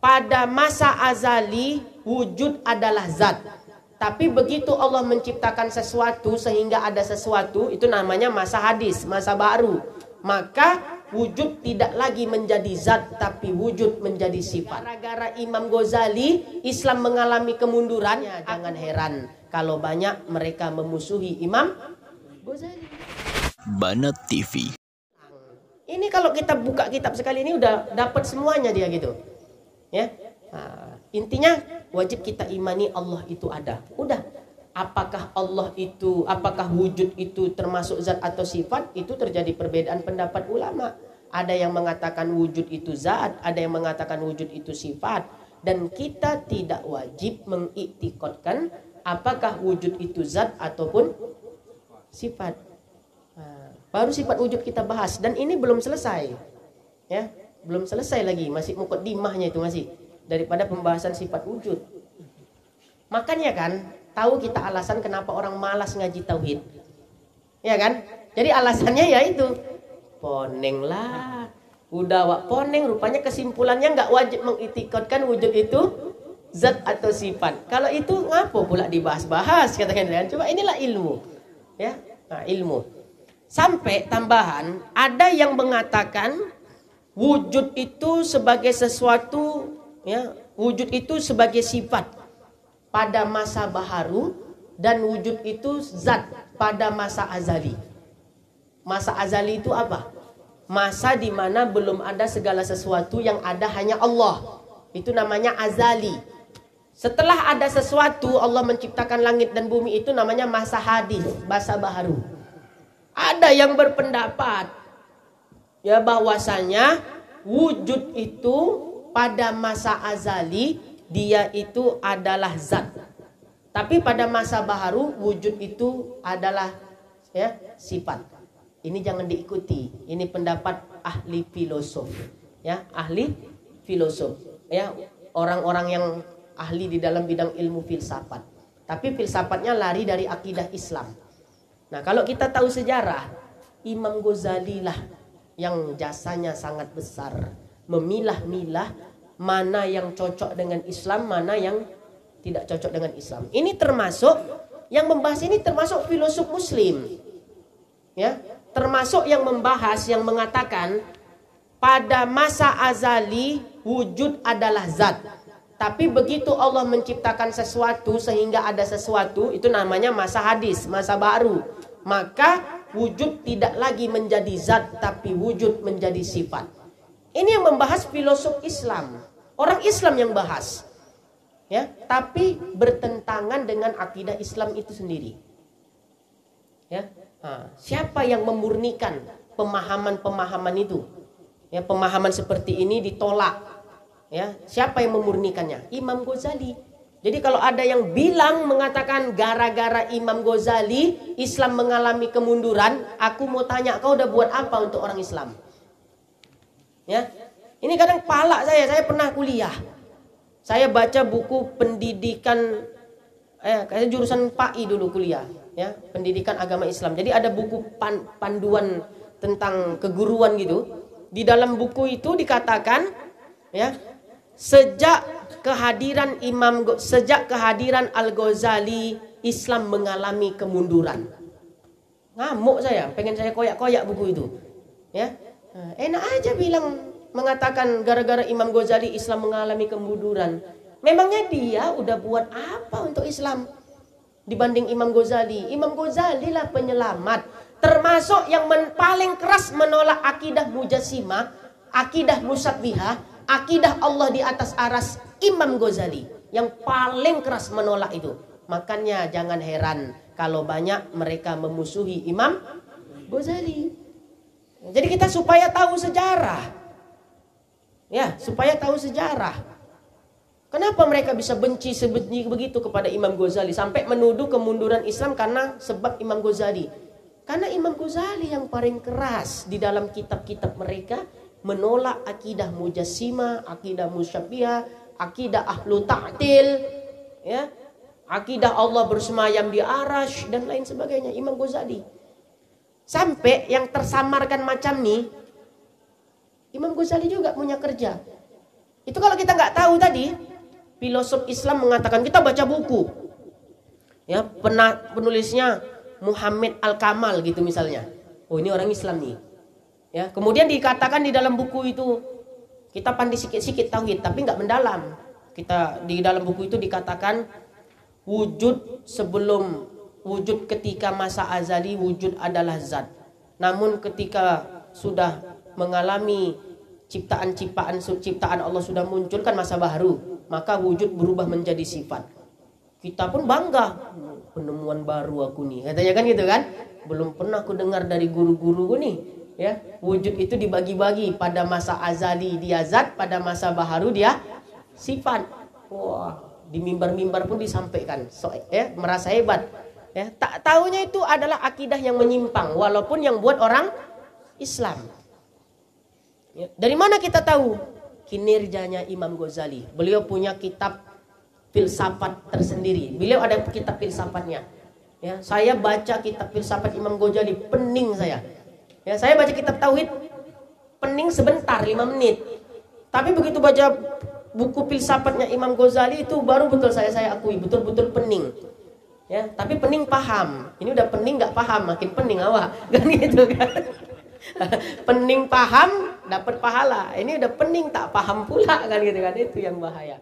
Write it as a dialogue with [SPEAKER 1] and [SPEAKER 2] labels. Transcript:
[SPEAKER 1] pada masa azali wujud adalah zat. Tapi begitu Allah menciptakan sesuatu sehingga ada sesuatu, itu namanya masa hadis, masa baru. Maka wujud tidak lagi menjadi zat, tapi wujud menjadi sifat. Gara-gara Imam Ghazali, Islam mengalami kemunduran. Ya, jangan heran kalau banyak mereka memusuhi Imam Ghazali.
[SPEAKER 2] Banat TV.
[SPEAKER 1] Ini kalau kita buka kitab sekali ini udah dapat semuanya dia gitu. Ya. Nah, intinya wajib kita imani Allah itu ada. Udah. Apakah Allah itu, apakah wujud itu termasuk zat atau sifat, itu terjadi perbedaan pendapat ulama. Ada yang mengatakan wujud itu zat, ada yang mengatakan wujud itu sifat. Dan kita tidak wajib mengiktikadkan apakah wujud itu zat ataupun sifat. Nah, baru sifat wujud kita bahas. Dan ini belum selesai. Ya, belum selesai lagi. Masih muqaddimahnya itu masih. Daripada pembahasan sifat wujud. Makanya kan, tahu kita alasan kenapa orang malas ngaji tauhid. Ya kan? Jadi alasannya ya itu. Poneng lah. Udah wak poneng, rupanya kesimpulannya nggak wajib mengiktikadkan wujud itu zat atau sifat. Kalau itu ngapo pula dibahas-bahas, katakan dia. Coba inilah ilmu. Ya, nah, ilmu. Sampai tambahan, ada yang mengatakan wujud itu sebagai sesuatu, ya, wujud itu sebagai sifat pada masa baharu, dan wujud itu zat pada masa azali. Masa azali itu apa? Masa di mana belum ada segala sesuatu, yang ada hanya Allah. Itu namanya azali. Setelah ada sesuatu, Allah menciptakan langit dan bumi, itu namanya masa hadis, masa baharu. Ada yang berpendapat ya bahwasanya wujud itu pada masa azali dia itu adalah zat. Tapi pada masa baharu wujud itu adalah ya sifat. Ini jangan diikuti. Ini pendapat ahli filosof. Ya, ahli filosof. Ya, orang-orang yang ahli di dalam bidang ilmu filsafat. Tapi filsafatnya lari dari akidah Islam. Nah, kalau kita tahu sejarah, Imam Ghazali lah yang jasanya sangat besar. Memilah-milah mana yang cocok dengan Islam, mana yang tidak cocok dengan Islam. Ini termasuk, yang membahas ini termasuk filosof muslim. Ya, termasuk yang membahas, yang mengatakan pada masa azali wujud adalah zat. Tapi begitu Allah menciptakan sesuatu sehingga ada sesuatu, itu namanya masa hadis, masa baru. Maka wujud tidak lagi menjadi zat, tapi wujud menjadi sifat. Ini yang membahas filosof Islam. Orang Islam yang bahas. Ya, tapi bertentangan dengan akidah Islam itu sendiri. Ya. Nah, siapa yang memurnikan pemahaman-pemahaman itu? Ya, pemahaman seperti ini ditolak. Ya, siapa yang memurnikannya? Imam Ghazali. Jadi kalau ada yang bilang mengatakan gara-gara Imam Ghazali Islam mengalami kemunduran, aku mau tanya, kau udah buat apa untuk orang Islam? Ya, ini kadang palak saya pernah kuliah. Saya baca buku pendidikan, kayak jurusan PAI dulu kuliah, ya, pendidikan agama Islam. Jadi ada buku panduan tentang keguruan gitu. Di dalam buku itu dikatakan, ya, sejak kehadiran Al-Ghazali Islam mengalami kemunduran. Ngamuk saya, pengen saya koyak-koyak buku itu. Ya, enak aja bilang mengatakan gara-gara Imam Ghazali Islam mengalami kemunduran. Memangnya dia udah buat apa untuk Islam dibanding Imam Ghazali? Imam Ghazali lah penyelamat, termasuk yang paling keras menolak akidah mujassimah, akidah musyabbihah, akidah Allah di atas aras. Imam Ghazali yang paling keras menolak itu. Makanya jangan heran kalau banyak mereka memusuhi Imam Ghazali. Jadi kita supaya tahu sejarah. Ya, supaya tahu sejarah. Kenapa mereka bisa benci begitu kepada Imam Ghazali sampai menuduh kemunduran Islam karena sebab Imam Ghazali? Karena Imam Ghazali yang paling keras di dalam kitab-kitab mereka menolak akidah mujassimah, akidah musyabbihah, akidah ahlu ta'til, ya, akidah Allah bersemayam di arash dan lain sebagainya. Imam Ghazali sampai yang tersamarkan macam nih, Imam Ghazali juga punya kerja. Itu kalau kita nggak tahu tadi, filosof Islam mengatakan kita baca buku, ya penulisnya Muhammad Al-Kamal gitu misalnya. Oh ini orang Islam nih. Ya kemudian dikatakan di dalam buku itu kita pandai sikit-sikit tauhid, tapi nggak mendalam. Kita di dalam buku itu dikatakan wujud sebelum wujud ketika masa azali wujud adalah zat. Namun ketika sudah mengalami ciptaan Allah sudah muncul kan masa baru, maka wujud berubah menjadi sifat. Kita pun bangga, penemuan baru aku nih, katanya kan gitu kan. Belum pernah aku dengar dari guru-guru nih, ya. Wujud itu dibagi-bagi, pada masa azali dia zat, pada masa baharu dia sifat. Wah, di mimbar-mimbar pun disampaikan, ya, merasa hebat. Ya, tak tahunya itu adalah akidah yang menyimpang, walaupun yang buat orang Islam. Ya, dari mana kita tahu? Kinerjanya Imam Ghazali. Beliau punya kitab filsafat tersendiri. Beliau ada kitab filsafatnya. Ya, saya baca kitab filsafat Imam Ghazali, pening saya. Ya, saya baca kitab tauhid, pening sebentar, 5 menit. Tapi begitu baca buku filsafatnya Imam Ghazali itu baru betul saya akui betul-betul pening. Ya, tapi pening paham. Ini udah pening nggak paham, makin pening awak. Kan gitu kan. Pening paham dapat pahala. Ini udah pening tak paham pula kan gitu kan, itu yang bahaya.